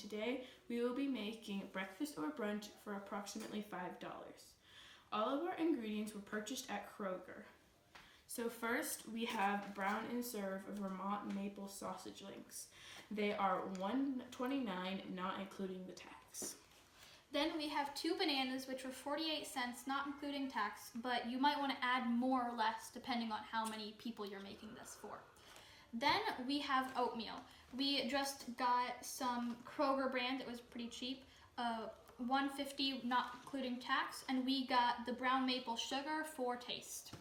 today we will be making breakfast or brunch for approximately $5. All of our ingredients were purchased at Kroger. So first we have Brown and Serve Vermont maple sausage links. They are $1.29, not including the tax. Then we have 2 bananas, which were 48 cents, not including tax, but you might want to add more or less depending on how many people you're making this for. Then we have oatmeal. We just got some Kroger brand. It was pretty cheap, $1.50 not including tax, and we got the brown maple sugar for taste.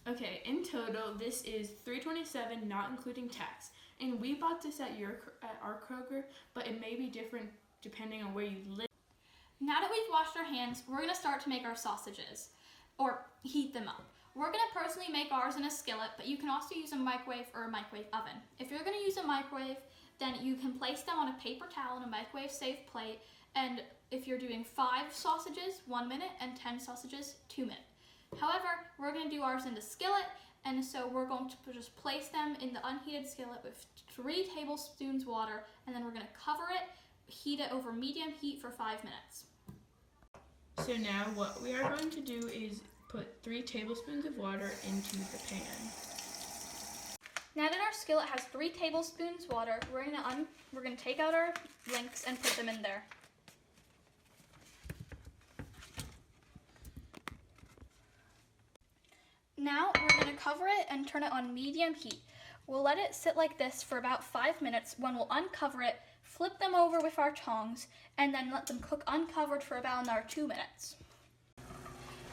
Okay, in total this is $3.27 not including tax, and we bought this at our Kroger, but it may be different depending on where you live. Now that we've washed our hands, we're going to start to make our sausages, or heat them up. We're going to personally make ours in a skillet, but you can also use a microwave or a microwave oven. If you're going to use a microwave, then you can place them on a paper towel in a microwave-safe plate, and if you're doing 5 sausages, 1 minute, and 10 sausages, 2 minutes. However, we're going to do ours in the skillet, and so we're going to just place them in the unheated skillet with 3 tablespoons water, and then we're going to cover it, heat it over medium heat for 5 minutes. So now what we are going to do is put 3 tablespoons of water into the pan. Now that our skillet has 3 tablespoons water, we're going to take out our links and put them in there. Now we're going to cover it and turn it on medium heat. We'll let it sit like this for about 5 minutes when we'll uncover it, flip them over with our tongs, and then let them cook uncovered for about another 2 minutes.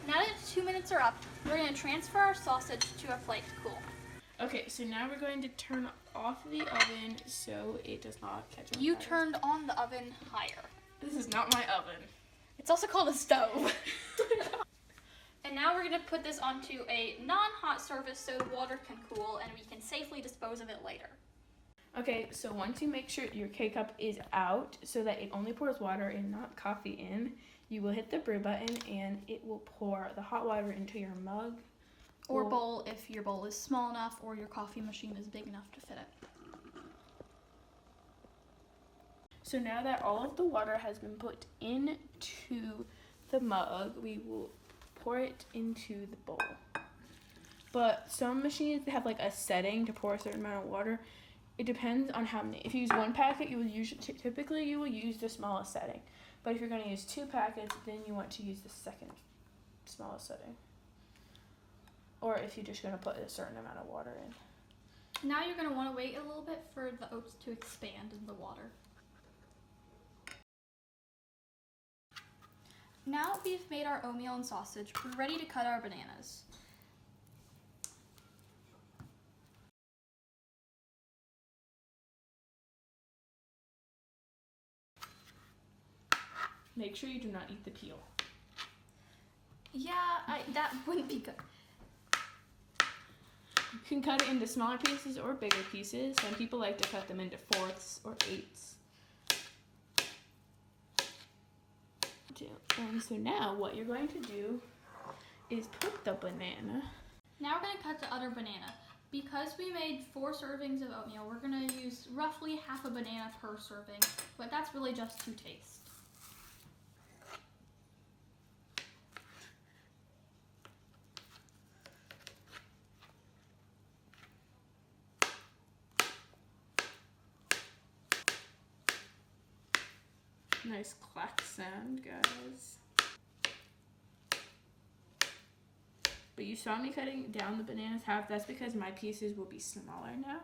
Now that the 2 minutes are up, we're going to transfer our sausage to a plate to cool. Okay, so now we're going to turn off the oven so it does not catch on fire. You turned on the oven higher. This is not my oven. It's also called a stove. And now we're going to put this onto a non-hot surface so the water can cool and we can safely dispose of it later. Okay, so once you make sure your K-cup is out so that it only pours water in, not coffee in, you will hit the brew button and it will pour the hot water into your mug. Or bowl if your bowl is small enough or your coffee machine is big enough to fit it. So now that all of the water has been put into the mug, we will pour it into the bowl. But some machines have like a setting to pour a certain amount of water. It depends on how many. If you use 1 packet, you will typically you will use the smallest setting. But if you're going to use 2 packets, then you want to use the second smallest setting. Or if you're just going to put a certain amount of water in. Now you're going to want to wait a little bit for the oats to expand in the water. Now we've made our oatmeal and sausage, we're ready to cut our bananas. Make sure you do not eat the peel. Yeah, that wouldn't be good. You can cut it into smaller pieces or bigger pieces. Some people like to cut them into 4ths or 8ths. And so now what you're going to do is put the banana. Now we're going to cut the other banana. Because we made 4 servings of oatmeal, we're going to use roughly half a banana per serving, but that's really just to taste. Nice clack sound, guys. But you saw me cutting down the bananas half. That's because my pieces will be smaller now.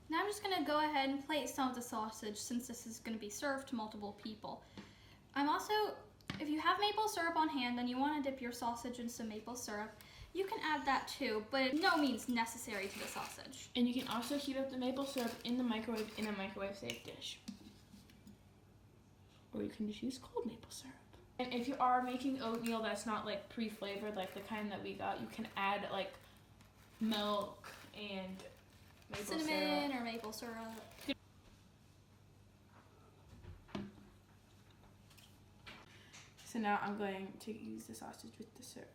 Now I'm just going to go ahead and plate some of the sausage since this is going to be served to multiple people. If you have maple syrup on hand and you want to dip your sausage in some maple syrup, you can add that too, but it's no means necessary to the sausage. And you can also heat up the maple syrup in the microwave in a microwave-safe dish. Or you can just use cold maple syrup. And if you are making oatmeal that's not like pre-flavored, like the kind that we got, you can add like milk and maple cinnamon syrup. Or maple syrup. So now I'm going to use the sausage with the syrup.